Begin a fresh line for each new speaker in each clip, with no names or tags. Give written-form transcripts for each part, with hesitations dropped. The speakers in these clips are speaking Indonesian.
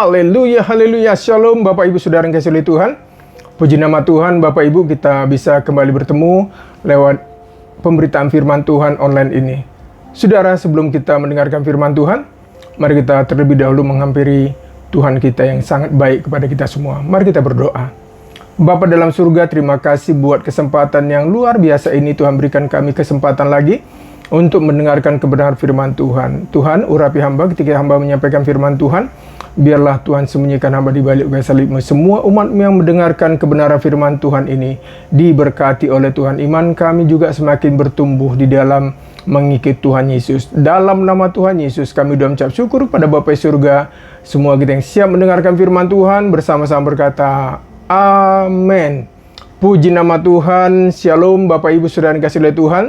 Haleluya, haleluya, shalom Bapak Ibu Saudara yang kasih oleh Tuhan. Puji nama Tuhan, Bapak Ibu, kita bisa kembali bertemu lewat pemberitaan firman Tuhan online ini. Saudara, sebelum kita mendengarkan firman Tuhan, mari kita terlebih dahulu menghampiri Tuhan kita yang sangat baik kepada kita semua. Mari kita berdoa. Bapa dalam surga, terima kasih buat kesempatan yang luar biasa ini. Tuhan berikan kami kesempatan lagi untuk mendengarkan kebenaran firman Tuhan. Tuhan, urapi hamba ketika hamba menyampaikan firman Tuhan. Biarlah Tuhan sembunyikan hamba di balik kayu salib-Mu. Semua umat yang mendengarkan kebenaran firman Tuhan ini diberkati oleh Tuhan. Iman kami juga semakin bertumbuh di dalam mengikut Tuhan Yesus. Dalam nama Tuhan Yesus kami doa mengucap syukur pada Bapa di surga. Semua kita yang siap mendengarkan firman Tuhan bersama-sama berkata amin. Puji nama Tuhan. Shalom Bapak Ibu Saudara yang kasih oleh Tuhan.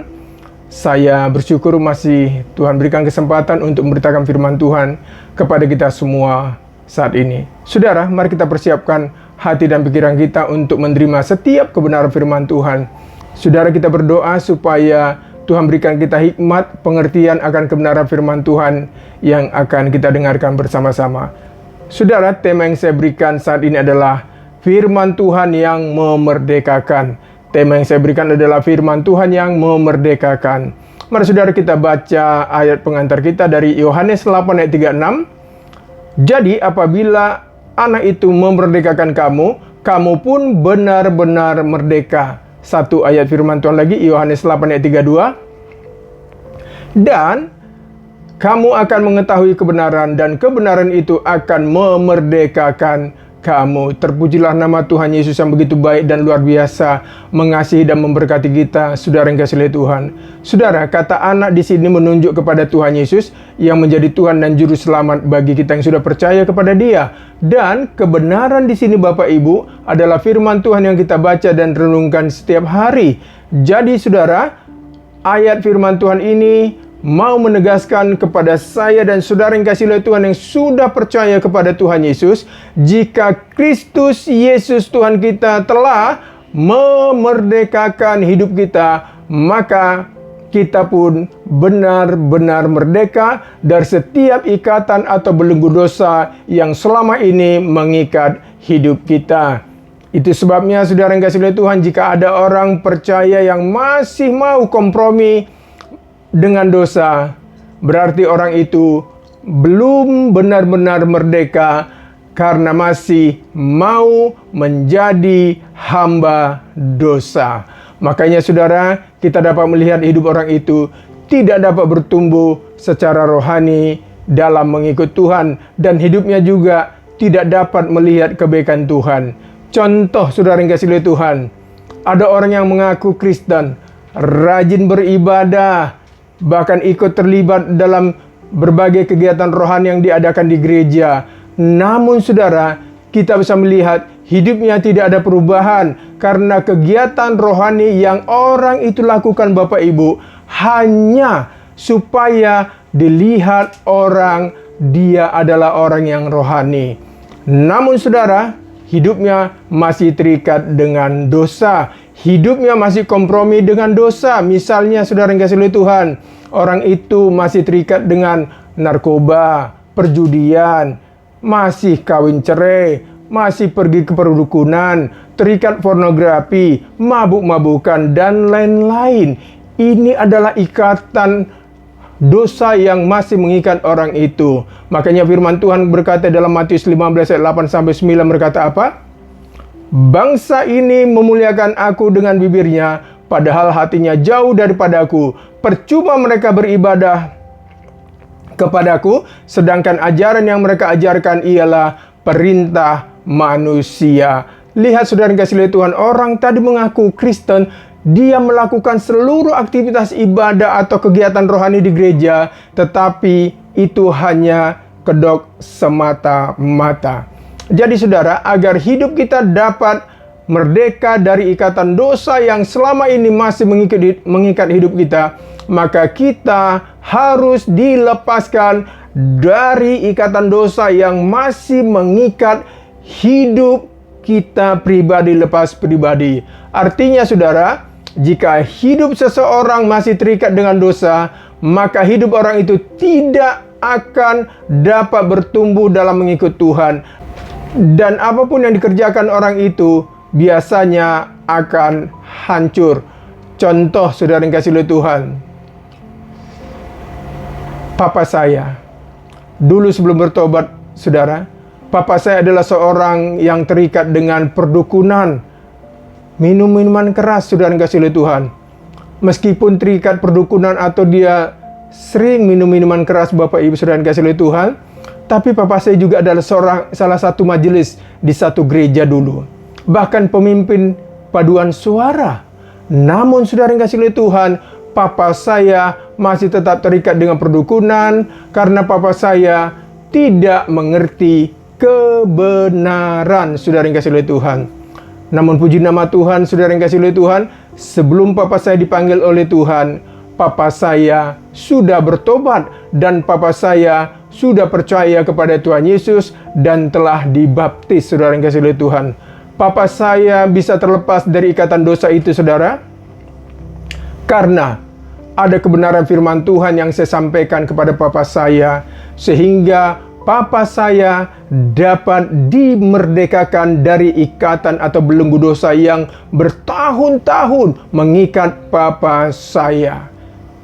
Saya bersyukur masih Tuhan berikan kesempatan untuk memberitakan firman Tuhan kepada kita semua saat ini. Saudara, mari kita persiapkan hati dan pikiran kita untuk menerima setiap kebenaran firman Tuhan. Saudara, kita berdoa supaya Tuhan berikan kita hikmat, pengertian akan kebenaran firman Tuhan yang akan kita dengarkan bersama-sama. Saudara, tema yang saya berikan saat ini adalah firman Tuhan yang memerdekakan. Tema yang saya berikan adalah firman Tuhan yang memerdekakan. Mari saudara kita baca ayat pengantar kita dari Yohanes 8 ayat 36. Jadi apabila anak itu memerdekakan kamu, kamu pun benar-benar merdeka. Satu ayat firman Tuhan lagi, Yohanes 8 ayat 32. Dan kamu akan mengetahui kebenaran, dan kebenaran itu akan memerdekakan kamu. Terpujilah nama Tuhan Yesus yang begitu baik dan luar biasa mengasihi dan memberkati kita, saudara yang kasih oleh Tuhan. Saudara, kata anak di sini menunjuk kepada Tuhan Yesus yang menjadi Tuhan dan juru selamat bagi kita yang sudah percaya kepada Dia. Dan kebenaran di sini Bapak Ibu adalah firman Tuhan yang kita baca dan renungkan setiap hari. Jadi saudara, ayat firman Tuhan ini mau menegaskan kepada saya dan saudara yang kasih oleh Tuhan yang sudah percaya kepada Tuhan Yesus, jika Kristus Yesus Tuhan kita telah memerdekakan hidup kita, maka kita pun benar-benar merdeka dari setiap ikatan atau belenggu dosa yang selama ini mengikat hidup kita. Itu sebabnya saudara yang kasih oleh Tuhan, jika ada orang percaya yang masih mau kompromi dengan dosa, berarti orang itu belum benar-benar merdeka karena masih mau menjadi hamba dosa. Makanya saudara, kita dapat melihat hidup orang itu tidak dapat bertumbuh secara rohani dalam mengikut Tuhan, dan hidupnya juga tidak dapat melihat kebaikan Tuhan. Contoh saudara yang kasih oleh Tuhan, ada orang yang mengaku Kristen, rajin beribadah, bahkan ikut terlibat dalam berbagai kegiatan rohani yang diadakan di gereja. Namun saudara, kita bisa melihat hidupnya tidak ada perubahan karena kegiatan rohani yang orang itu lakukan Bapak Ibu hanya supaya dilihat orang dia adalah orang yang rohani. Namun saudara, hidupnya masih terikat dengan dosa. Hidupnya masih kompromi dengan dosa. Misalnya saudara yang kasih oleh Tuhan, orang itu masih terikat dengan narkoba, perjudian, masih kawin cerai, masih pergi ke perdukunan, terikat pornografi, mabuk-mabukan, dan lain-lain. Ini adalah ikatan dosa yang masih mengikat orang itu. Makanya firman Tuhan berkata dalam Matius 15 ayat 8-9 berkata apa? Bangsa ini memuliakan aku dengan bibirnya, padahal hatinya jauh daripadaku. Percuma mereka beribadah kepadaku, sedangkan ajaran yang mereka ajarkan ialah perintah manusia. Lihat saudara yang kasih oleh Tuhan, orang tadi mengaku Kristen, dia melakukan seluruh aktivitas ibadah atau kegiatan rohani di gereja, tetapi itu hanya kedok semata-mata. Jadi saudara, agar hidup kita dapat merdeka dari ikatan dosa yang selama ini masih mengikat hidup kita, maka kita harus dilepaskan dari ikatan dosa yang masih mengikat hidup kita pribadi lepas pribadi. Artinya saudara, jika hidup seseorang masih terikat dengan dosa, maka hidup orang itu tidak akan dapat bertumbuh dalam mengikut Tuhan. Dan apapun yang dikerjakan orang itu biasanya akan hancur. Contoh, saudara yang kasih oleh Tuhan, papa saya dulu sebelum bertobat, saudara, papa saya adalah seorang yang terikat dengan perdukunan, minum minuman keras, saudara yang kasih oleh Tuhan. Meskipun terikat perdukunan atau dia sering minum minuman keras, Bapak Ibu saudara yang kasih oleh Tuhan, tapi papa saya juga adalah salah satu majelis di satu gereja dulu, bahkan pemimpin paduan suara. Namun saudara yang kasih oleh Tuhan, papa saya masih tetap terikat dengan perdukunan karena papa saya tidak mengerti kebenaran, saudara yang kasih oleh Tuhan. Namun puji nama Tuhan, saudara yang kasih oleh Tuhan, sebelum papa saya dipanggil oleh Tuhan, papa saya sudah bertobat dan papa saya sudah percaya kepada Tuhan Yesus dan telah dibaptis, saudara yang kasih oleh Tuhan. Papa saya bisa terlepas dari ikatan dosa itu, saudara, karena ada kebenaran firman Tuhan yang saya sampaikan kepada papa saya, sehingga papa saya dapat dimerdekakan dari ikatan atau belenggu dosa yang bertahun-tahun mengikat papa saya.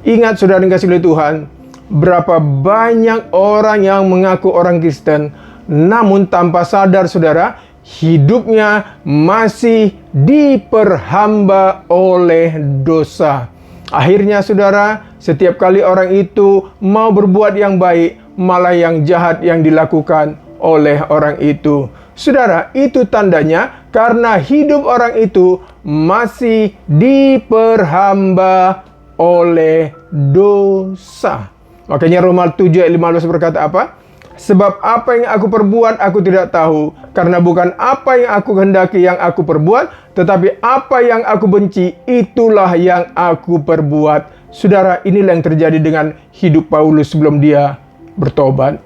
Ingat saudara yang kasih oleh Tuhan, berapa banyak orang yang mengaku orang Kristen, namun tanpa sadar saudara, hidupnya masih diperhamba oleh dosa. Akhirnya saudara, setiap kali orang itu mau berbuat yang baik, malah yang jahat yang dilakukan oleh orang itu. Saudara, itu tandanya karena hidup orang itu masih diperhamba oleh dosa. Makanya Roma 7 ayat 15 berkata apa? Sebab apa yang aku perbuat aku tidak tahu, karena bukan apa yang aku kehendaki yang aku perbuat, tetapi apa yang aku benci itulah yang aku perbuat. Saudara, inilah yang terjadi dengan hidup Paulus sebelum dia bertobat.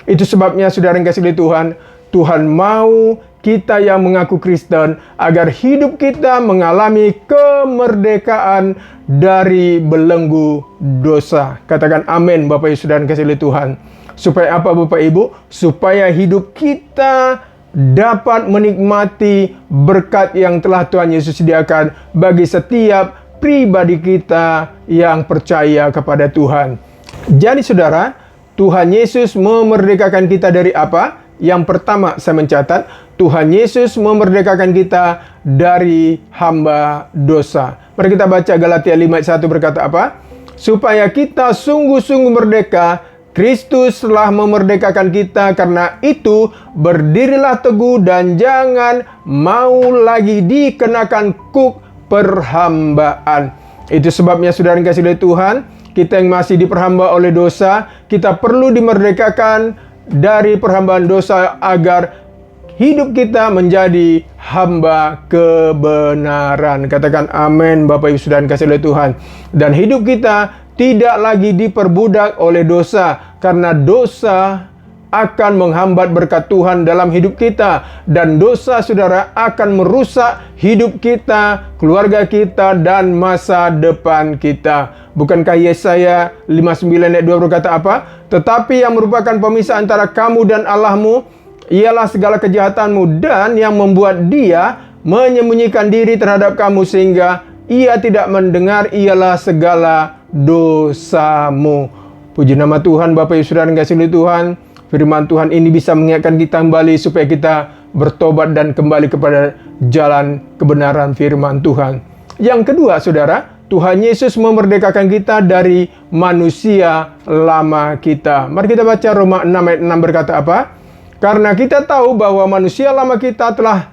Itu sebabnya saudara yang kasih oleh Tuhan, Tuhan mau kita yang mengaku Kristen agar hidup kita mengalami kemerdekaan dari belenggu dosa. Katakan amin Bapak Ibu saudara yang kasih oleh Tuhan. Supaya apa Bapak Ibu? Supaya hidup kita dapat menikmati berkat yang telah Tuhan Yesus sediakan bagi setiap pribadi kita yang percaya kepada Tuhan. Jadi saudara, Tuhan Yesus memerdekakan kita dari apa? Yang pertama saya mencatat, Tuhan Yesus memerdekakan kita dari hamba dosa. Mari kita baca Galatia 5 ayat 1 berkata apa? Supaya kita sungguh-sungguh merdeka, Kristus telah memerdekakan kita, karena itu berdirilah teguh dan jangan mau lagi dikenakan kuk perhambaan. Itu sebabnya saudara yang kasih oleh Tuhan, kita yang masih diperhamba oleh dosa, kita perlu dimerdekakan dari perhambaan dosa agar hidup kita menjadi hamba kebenaran. Katakan amin Bapak Ibu saudara yang kasih oleh Tuhan. Dan hidup kita tidak lagi diperbudak oleh dosa, karena dosa akan menghambat berkat Tuhan dalam hidup kita, dan dosa saudara akan merusak hidup kita, keluarga kita, dan masa depan kita. Bukankah Yesaya 59 ayat 2 berkata apa? Tetapi yang merupakan pemisah antara kamu dan Allahmu ialah segala kejahatanmu, dan yang membuat dia menyembunyikan diri terhadap kamu sehingga ia tidak mendengar ialah segala dosamu. Puji nama Tuhan. Bapak Ibu saudara yang kasih oleh Tuhan, firman Tuhan ini bisa mengingatkan kita kembali supaya kita bertobat dan kembali kepada jalan kebenaran firman Tuhan. Yang kedua saudara, Tuhan Yesus memerdekakan kita dari manusia lama kita. Mari kita baca Roma 6 ayat 6 berkata apa? Karena kita tahu bahwa manusia lama kita telah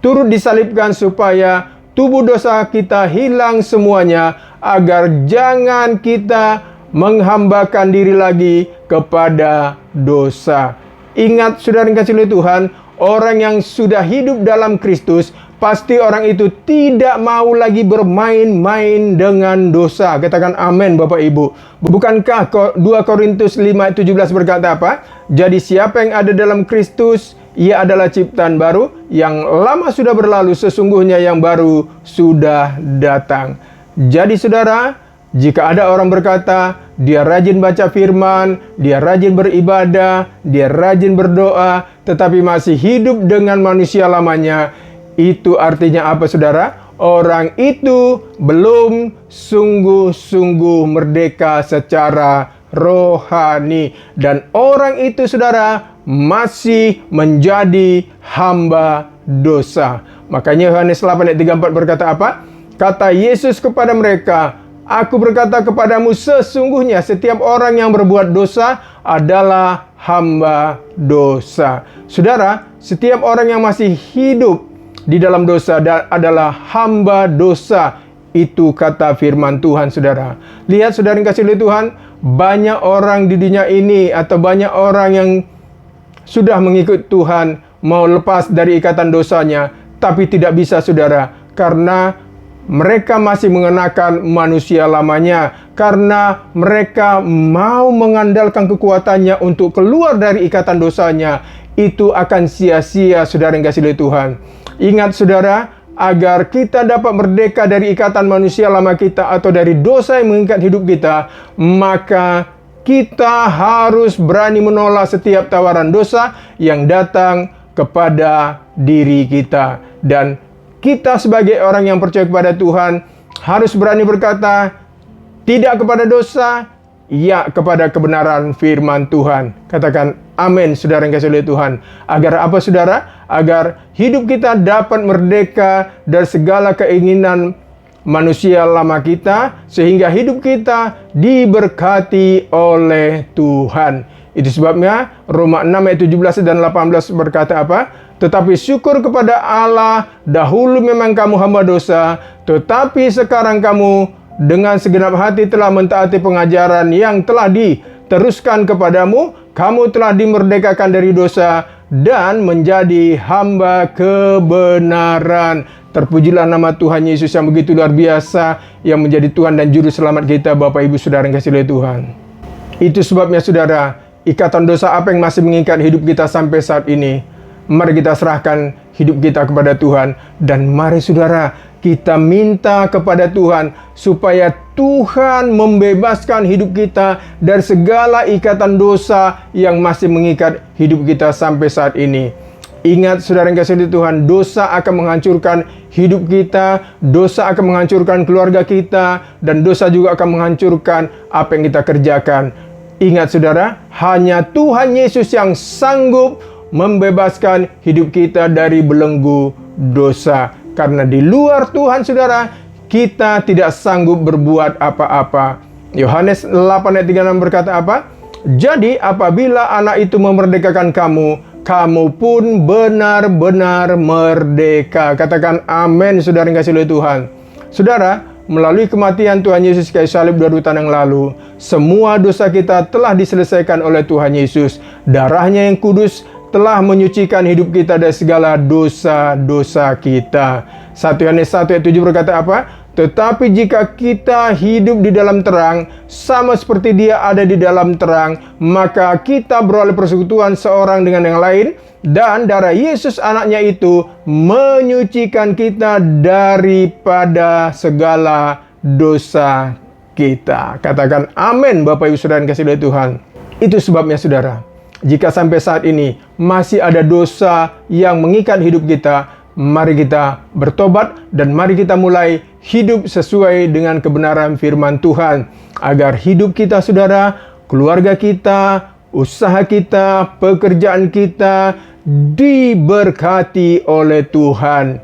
turut disalibkan supaya tubuh dosa kita hilang semuanya, agar jangan kita menghambakan diri lagi kepada dosa. Ingat saudara yang kasih oleh Tuhan, orang yang sudah hidup dalam Kristus, pasti orang itu tidak mau lagi bermain-main dengan dosa. Katakan amin Bapak Ibu. Bukankah 2 Korintus 5 ayat 17 berkata apa? Jadi siapa yang ada dalam Kristus, ia adalah ciptaan baru, yang lama sudah berlalu, sesungguhnya yang baru sudah datang. Jadi saudara, jika ada orang berkata dia rajin baca firman, dia rajin beribadah, dia rajin berdoa, tetapi masih hidup dengan manusia lamanya. Itu artinya apa, saudara? Orang itu belum sungguh-sungguh merdeka secara rohani. Dan orang itu, saudara, masih menjadi hamba dosa. Makanya Yohanes 8 ayat 34 berkata apa? Kata Yesus kepada mereka, Aku berkata kepadamu, sesungguhnya setiap orang yang berbuat dosa adalah hamba dosa. Saudara, setiap orang yang masih hidup di dalam dosa adalah hamba dosa. Itu kata firman Tuhan, saudara. Lihat, saudara yang kasih oleh Tuhan, banyak orang di dunia ini atau banyak orang yang sudah mengikut Tuhan, mau lepas dari ikatan dosanya, tapi tidak bisa, saudara, karena mereka masih mengenakan manusia lamanya, karena mereka mau mengandalkan kekuatannya untuk keluar dari ikatan dosanya. Itu akan sia-sia, saudara yang kasih oleh Tuhan. Ingat, saudara, agar kita dapat merdeka dari ikatan manusia lama kita atau dari dosa yang mengikat hidup kita, maka kita harus berani menolak setiap tawaran dosa yang datang kepada diri kita. Dan kita sebagai orang yang percaya kepada Tuhan harus berani berkata tidak kepada dosa, ya kepada kebenaran firman Tuhan. Katakan amin, saudara yang kasih oleh Tuhan. Agar apa, saudara? Agar hidup kita dapat merdeka dari segala keinginan manusia lama kita, sehingga hidup kita diberkati oleh Tuhan. Itu sebabnya Roma 6 ayat 17 dan 18 berkata apa? Tetapi syukur kepada Allah, dahulu memang kamu hamba dosa, tetapi sekarang kamu dengan segenap hati telah mentaati pengajaran yang telah diteruskan kepadamu. Kamu telah dimerdekakan dari dosa dan menjadi hamba kebenaran. Terpujilah nama Tuhan Yesus yang begitu luar biasa, yang menjadi Tuhan dan Juru Selamat kita, Bapak Ibu Saudara yang kasih oleh Tuhan. Itu sebabnya, saudara, ikatan dosa apa yang masih mengikat hidup kita sampai saat ini, mari kita serahkan hidup kita kepada Tuhan. Dan mari, saudara, kita minta kepada Tuhan supaya Tuhan membebaskan hidup kita dari segala ikatan dosa yang masih mengikat hidup kita sampai saat ini. Ingat, saudara yang kasih oleh Tuhan, dosa akan menghancurkan hidup kita, dosa akan menghancurkan keluarga kita, dan dosa juga akan menghancurkan apa yang kita kerjakan. Ingat, saudara, hanya Tuhan Yesus yang sanggup membebaskan hidup kita dari belenggu dosa. Karena di luar Tuhan, saudara, kita tidak sanggup berbuat apa-apa. Yohanes 8 ayat 36 berkata apa? Jadi apabila anak itu memerdekakan kamu, kamu pun benar-benar merdeka. Katakan amin, saudara yang kasih oleh Tuhan. Saudara, melalui kematian Tuhan Yesus kayu salib 2000 tahun yang lalu, semua dosa kita telah diselesaikan oleh Tuhan Yesus. Darahnya yang kudus telah menyucikan hidup kita dari segala dosa-dosa kita. 1 Yohanes 1 ayat 7 berkata apa? Tetapi jika kita hidup di dalam terang, sama seperti Dia ada di dalam terang, maka kita beroleh persekutuan seorang dengan yang lain, dan darah Yesus anaknya itu menyucikan kita daripada segala dosa kita. Katakan amin, Bapak Ibu Saudara yang kasih oleh Tuhan. Itu sebabnya, saudara, jika sampai saat ini masih ada dosa yang mengikat hidup kita, mari kita bertobat dan mari kita mulai hidup sesuai dengan kebenaran firman Tuhan. Agar hidup kita, saudara, keluarga kita, usaha kita, pekerjaan kita diberkati oleh Tuhan.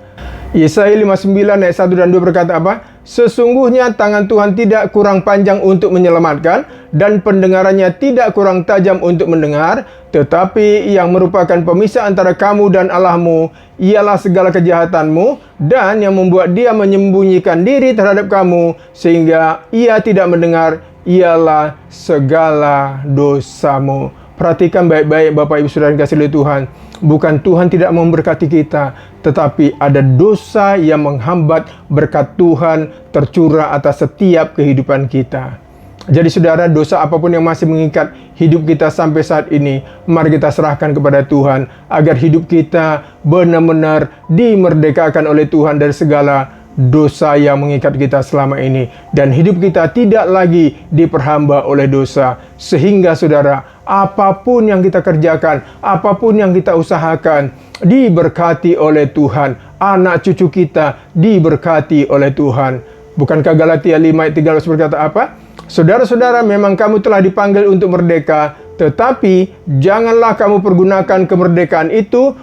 Yesaya 59 ayat 1 dan 2 berkata apa? Sesungguhnya tangan Tuhan tidak kurang panjang untuk menyelamatkan, dan pendengarannya tidak kurang tajam untuk mendengar, tetapi yang merupakan pemisah antara kamu dan Allahmu ialah segala kejahatanmu, dan yang membuat Dia menyembunyikan diri terhadap kamu sehingga Ia tidak mendengar ialah segala dosamu. Perhatikan baik-baik, Bapak Ibu Saudara yang kasih oleh Tuhan. Bukan Tuhan tidak memberkati kita, tetapi ada dosa yang menghambat berkat Tuhan tercurah atas setiap kehidupan kita. Jadi, saudara, dosa apapun yang masih mengikat hidup kita sampai saat ini, mari kita serahkan kepada Tuhan agar hidup kita benar-benar dimerdekakan oleh Tuhan dari segala dosa yang mengikat kita selama ini, dan hidup kita tidak lagi diperhamba oleh dosa. Sehingga saudara, apapun yang kita kerjakan, apapun yang kita usahakan, diberkati oleh Tuhan. Anak cucu kita diberkati oleh Tuhan. Bukankah Galatia 5 ayat 13 berkata apa? Saudara-saudara, memang kamu telah dipanggil untuk merdeka, tetapi janganlah kamu pergunakan kemerdekaan itu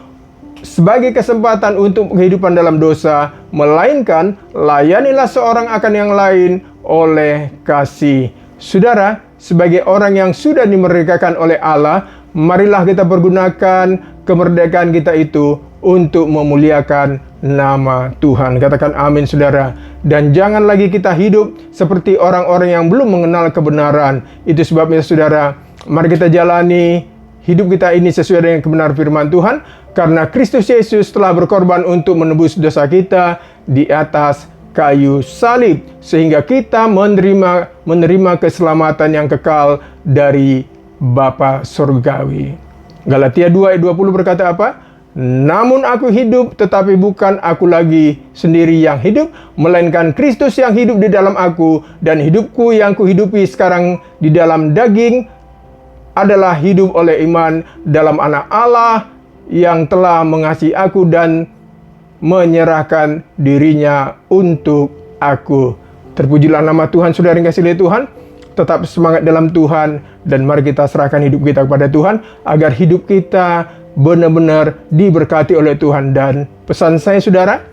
sebagai kesempatan untuk kehidupan dalam dosa, melainkan layanilah seorang akan yang lain oleh kasih. Saudara, sebagai orang yang sudah dimerdekakan oleh Allah, marilah kita pergunakan kemerdekaan kita itu untuk memuliakan nama Tuhan. Katakan amin, saudara. Dan jangan lagi kita hidup seperti orang-orang yang belum mengenal kebenaran. Itu sebabnya, saudara, mari kita jalani hidup kita ini sesuai dengan kebenaran firman Tuhan, karena Kristus Yesus telah berkorban untuk menebus dosa kita di atas kayu salib, sehingga kita menerima keselamatan yang kekal dari Bapa Surgawi. Galatia 2 ayat 20 berkata apa? Namun aku hidup, tetapi bukan aku lagi sendiri yang hidup, melainkan Kristus yang hidup di dalam aku, dan hidupku yang kuhidupi sekarang di dalam daging adalah hidup oleh iman dalam Anak Allah yang telah mengasihi aku dan menyerahkan dirinya untuk aku. Terpujilah nama Tuhan, saudara yang kasih oleh Tuhan. Tetap semangat dalam Tuhan, dan mari kita serahkan hidup kita kepada Tuhan, agar hidup kita benar-benar diberkati oleh Tuhan. Dan pesan saya, saudara,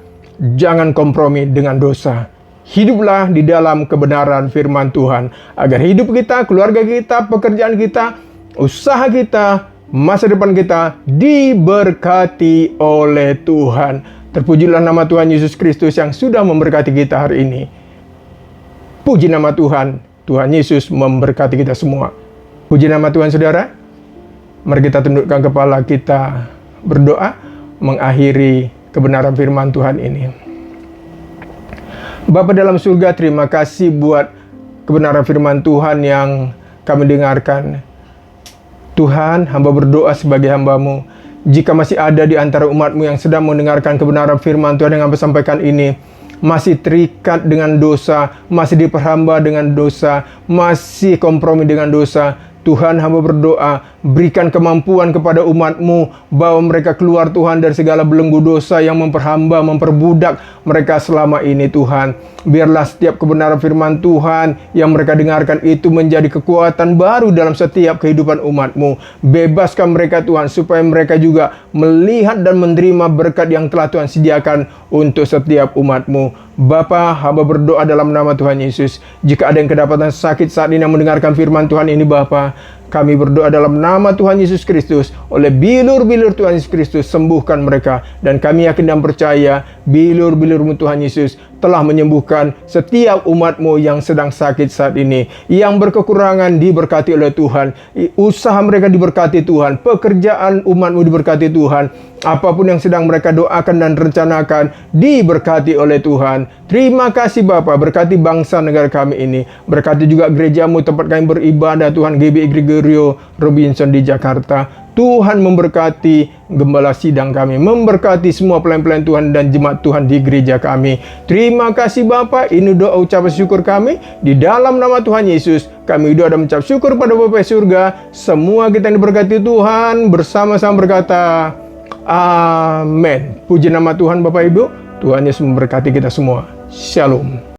jangan kompromi dengan dosa. Hiduplah di dalam kebenaran firman Tuhan, agar hidup kita, keluarga kita, pekerjaan kita, usaha kita, masa depan kita diberkati oleh Tuhan. Terpujilah nama Tuhan Yesus Kristus yang sudah memberkati kita hari ini. Puji nama Tuhan. Tuhan Yesus memberkati kita semua. Puji nama Tuhan, saudara. Mari kita tundukkan kepala kita, berdoa mengakhiri kebenaran firman Tuhan ini. Bapa dalam surga, terima kasih buat kebenaran firman Tuhan yang kami dengarkan. Tuhan, hamba berdoa sebagai hamba-Mu, jika masih ada di antara umat-Mu yang sedang mendengarkan kebenaran firman Tuhan yang hamba sampaikan ini, masih terikat dengan dosa, masih diperhamba dengan dosa, masih kompromi dengan dosa, Tuhan, hamba berdoa, berikan kemampuan kepada umat-Mu, bahwa mereka keluar, Tuhan, dari segala belenggu dosa yang memperhamba, memperbudak mereka selama ini, Tuhan. Biarlah setiap kebenaran firman Tuhan yang mereka dengarkan itu menjadi kekuatan baru dalam setiap kehidupan umat-Mu. Bebaskan mereka, Tuhan, supaya mereka juga melihat dan menerima berkat yang telah Tuhan sediakan untuk setiap umat-Mu. Bapa, hamba berdoa dalam nama Tuhan Yesus, jika ada yang kedapatan sakit saat ini yang mendengarkan firman Tuhan ini, Bapa, kami berdoa dalam nama Tuhan Yesus Kristus, oleh bilur-bilur Tuhan Yesus Kristus, sembuhkan mereka. Dan kami yakin dan percaya, bilur-bilur-Mu Tuhan Yesus telah menyembuhkan setiap umat-Mu yang sedang sakit saat ini, yang berkekurangan diberkati oleh Tuhan, usaha mereka diberkati Tuhan, pekerjaan umat-Mu diberkati Tuhan, apapun yang sedang mereka doakan dan rencanakan diberkati oleh Tuhan. Terima kasih Bapa, berkati bangsa negara kami ini, berkati juga gereja-Mu tempat kami beribadah, Tuhan, GBI Gregorio Robinson di Jakarta. Tuhan memberkati gembala sidang kami, memberkati semua pelayan-pelayan Tuhan dan jemaat Tuhan di gereja kami. Terima kasih Bapa, ini doa ucapan syukur kami di dalam nama Tuhan Yesus. Kami doa dan mengucap syukur pada Bapa surga. Semua kita yang diberkati Tuhan bersama-sama berkata amin. Puji nama Tuhan Bapak Ibu. Tuhan Yesus memberkati kita semua. Shalom.